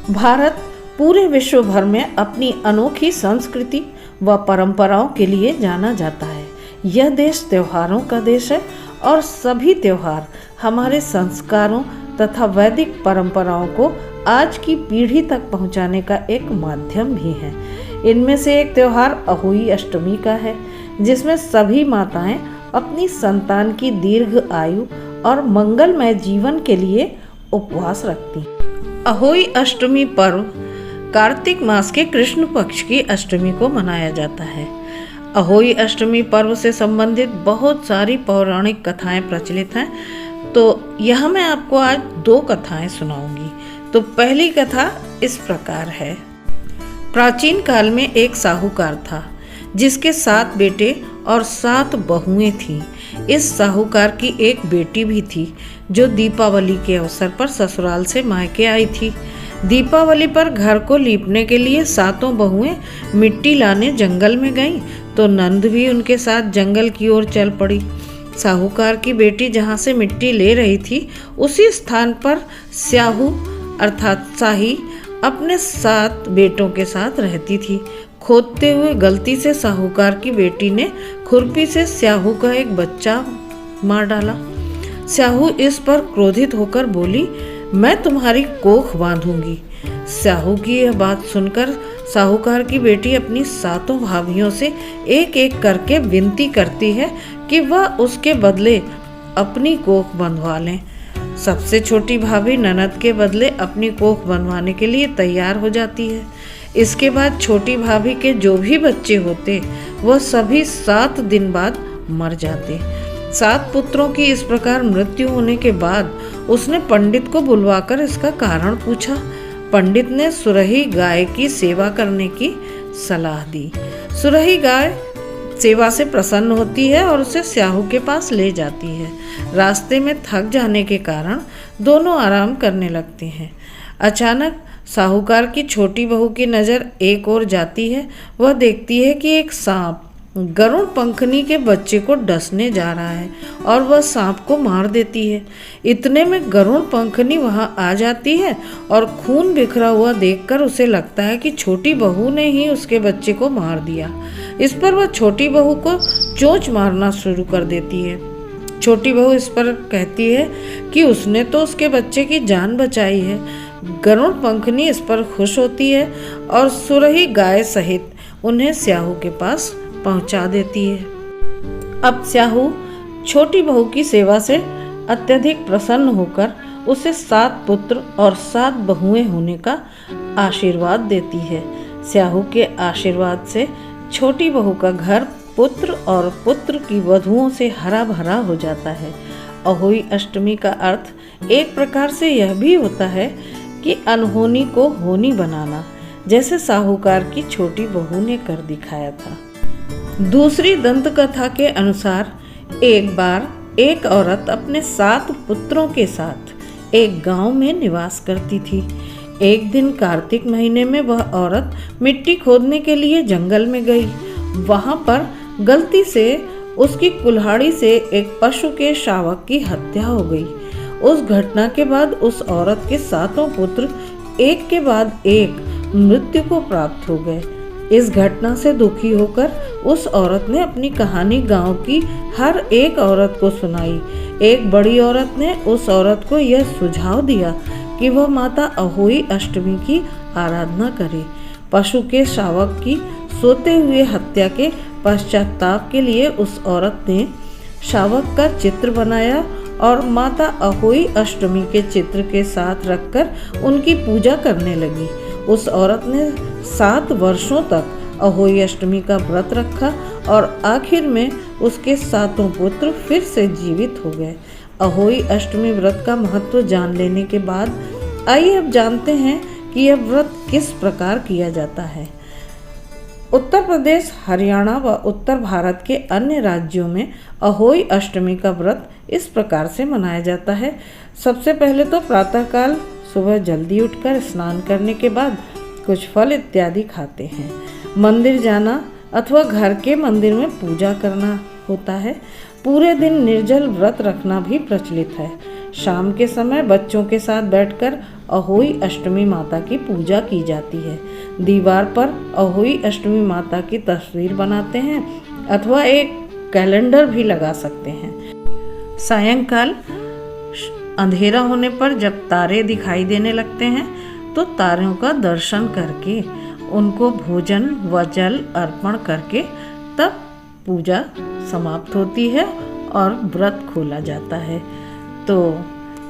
भारत पूरे विश्व भर में अपनी अनोखी संस्कृति व परंपराओं के लिए जाना जाता है। यह देश त्योहारों का देश है और सभी त्योहार हमारे संस्कारों तथा वैदिक परंपराओं को आज की पीढ़ी तक पहुंचाने का एक माध्यम भी है। इनमें से एक त्योहार अहोई अष्टमी का है, जिसमें सभी माताएं अपनी संतान की दीर्घ आयु और मंगलमय जीवन के लिए उपवास रखती। अहोई अष्टमी पर्व कार्तिक मास के कृष्ण पक्ष की अष्टमी को मनाया जाता है। अहोई अष्टमी पर्व से संबंधित बहुत सारी पौराणिक कथाएं प्रचलित हैं, तो यह मैं आपको आज 2 कथाएं सुनाऊंगी। तो पहली कथा इस प्रकार है। प्राचीन काल में एक साहूकार था, जिसके 7 बेटे और 7 बहुएं थीं। इस साहूकार की एक बेटी भी थी, जो दीपावली के अवसर पर ससुराल से मायके आई थी। दीपावली पर घर को लीपने के लिए 7 बहुएं मिट्टी लाने जंगल में गईं, तो नंद भी उनके साथ जंगल की ओर चल पड़ी। साहूकार की बेटी जहाँ से मिट्टी ले रही थी, उसी स्थान पर स्याहू अर्थात शाही अपने 7 बेटों के साथ रहती थी। खोदते हुए गलती से साहूकार की बेटी ने खुरपी से स्याहू का एक बच्चा मार डाला। स्याहू इस पर क्रोधित होकर बोली, मैं तुम्हारी कोख बांधूंगी। स्याहू की यह बात सुनकर साहूकार की बेटी अपनी 7 भाभियों से एक एक करके विनती करती है कि वह उसके बदले अपनी कोख बंधवा लें। सबसे छोटी भाभी ननद के बदले अपनी कोख बंधवाने के लिए तैयार हो जाती है। इसके बाद छोटी भाभी के जो भी बच्चे होते, वह सभी 7 दिन बाद मर जाते। 7 पुत्रों की इस प्रकार मृत्यु होने के बाद उसने पंडित को बुलवाकर इसका कारण पूछा। पंडित ने सुरही गाय की सेवा करने की सलाह दी। सुरही गाय सेवा से प्रसन्न होती है और उसे स्याहू के पास ले जाती है। रास्ते में थक जाने के कारण दोनों आराम करने लगते हैं। अचानक साहूकार की छोटी बहू की नज़र एक ओर जाती है। वह देखती है कि एक सांप गरुड़ पंखनी के बच्चे को डसने जा रहा है और वह सांप को मार देती है। इतने में गरुड़ पंखनी वहां आ जाती है और खून बिखरा हुआ देखकर उसे लगता है कि छोटी बहू ने ही उसके बच्चे को मार दिया। इस पर वह छोटी बहू को चोंच मारना शुरू कर देती है। छोटी बहू इस पर कहती है कि उसने तो उसके बच्चे की जान बचाई है। गरुड़ पंखनी इस पर खुश होती है और सुरही गाय सहित उन्हें स्याहू के पास पहुंचा देती है। अब स्याहू छोटी बहू की सेवा से अत्यधिक प्रसन्न होकर उसे 7 पुत्र और 7 बहुएं होने का आशीर्वाद देती है। स्याहू के आशीर्वाद से छोटी बहू का घर पुत्र और पुत्र की वधुओं से हरा भरा हो जाता है। अहोई अष्टमी का अर्थ एक प्रकार से यह भी होता है कि अनहोनी को होनी बनाना, जैसे साहूकार की छोटी बहू ने कर दिखाया था। दूसरी दंत कथा के अनुसार एक बार एक औरत अपने 7 पुत्रों के साथ एक गांव में निवास करती थी। एक दिन कार्तिक महीने में वह औरत मिट्टी खोदने के लिए जंगल में गई। वहां पर गलती से उसकी कुल्हाड़ी से एक पशु के शावक की हत्या हो गई। उस घटना के बाद उस औरत के 7 पुत्र एक के बाद एक मृत्यु को प्राप्त हो गए। इस घटना से दुखी होकर उस औरत ने अपनी कहानी गांव की हर एक औरत को सुनाई। एक बड़ी औरत ने उस औरत को यह सुझाव दिया कि वह माता अहोई अष्टमी की आराधना करे। पशु के शावक की सोते हुए हत्या के पश्चाताप के लिए उस औरत ने शावक का चित्र बनाया और माता अहोई अष्टमी के चित्र के साथ रखकर उनकी पूजा करने लगी। उस औरत ने 7 वर्षों तक अहोई अष्टमी का व्रत रखा और आखिर में उसके 7 पुत्र फिर से जीवित हो गए। अहोई अष्टमी व्रत का महत्व जान लेने के बाद आइए अब जानते हैं कि यह व्रत किस प्रकार किया जाता है। उत्तर प्रदेश, हरियाणा व उत्तर भारत के अन्य राज्यों में अहोई अष्टमी का व्रत इस प्रकार से मनाया जाता है। सबसे पहले तो प्रातःकाल सुबह जल्दी उठकर स्नान करने के बाद कुछ फल इत्यादि खाते हैं। मंदिर जाना अथवा घर के मंदिर में पूजा करना होता है। पूरे दिन निर्जल व्रत रखना भी प्रचलित है। शाम के समय बच्चों के साथ बैठकर अहोई अष्टमी माता की पूजा की जाती है। दीवार पर अहोई अष्टमी माता की तस्वीर बनाते हैं अथवा एक कैलेंडर भी लगा सकते हैं। सायंकाल अंधेरा होने पर जब तारे दिखाई देने लगते हैं तो तारों का दर्शन करके उनको भोजन व जल अर्पण करके तब पूजा समाप्त होती है और व्रत खोला जाता है। तो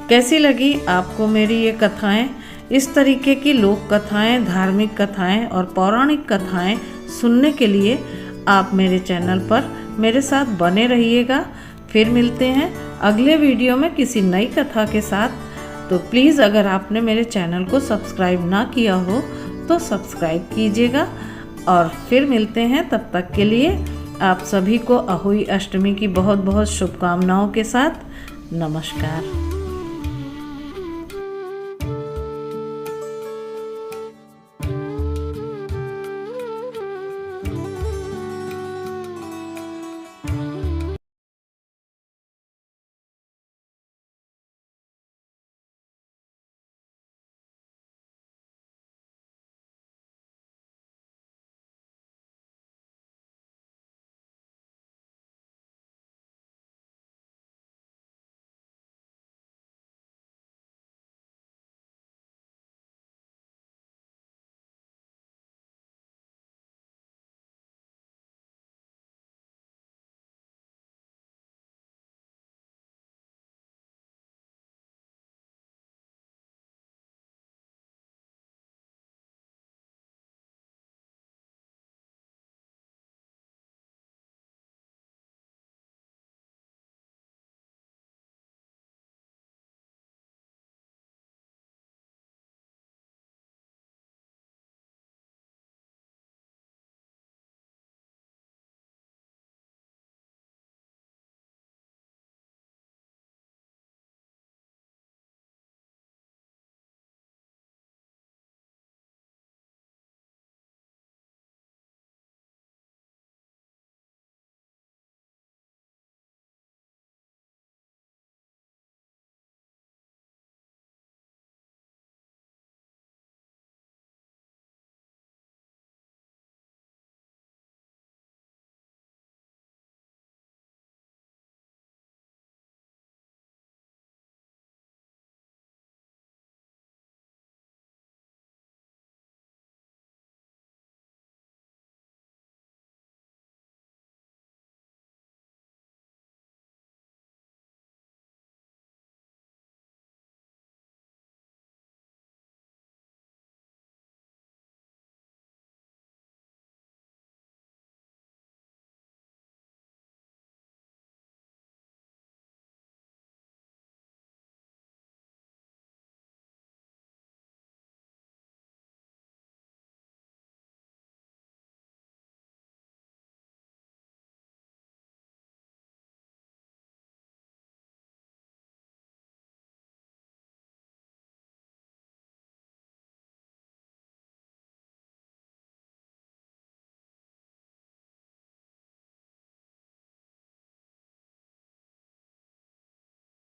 कैसी लगी आपको मेरी ये कथाएं? इस तरीके की लोक कथाएं, धार्मिक कथाएं और पौराणिक कथाएं सुनने के लिए आप मेरे चैनल पर मेरे साथ बने रहिएगा। फिर मिलते हैं अगले वीडियो में किसी नई कथा के साथ। तो प्लीज़ अगर आपने मेरे चैनल को सब्सक्राइब ना किया हो तो सब्सक्राइब कीजिएगा। और फिर मिलते हैं, तब तक के लिए आप सभी को अहोई अष्टमी की बहुत बहुत शुभकामनाओं के साथ नमस्कार।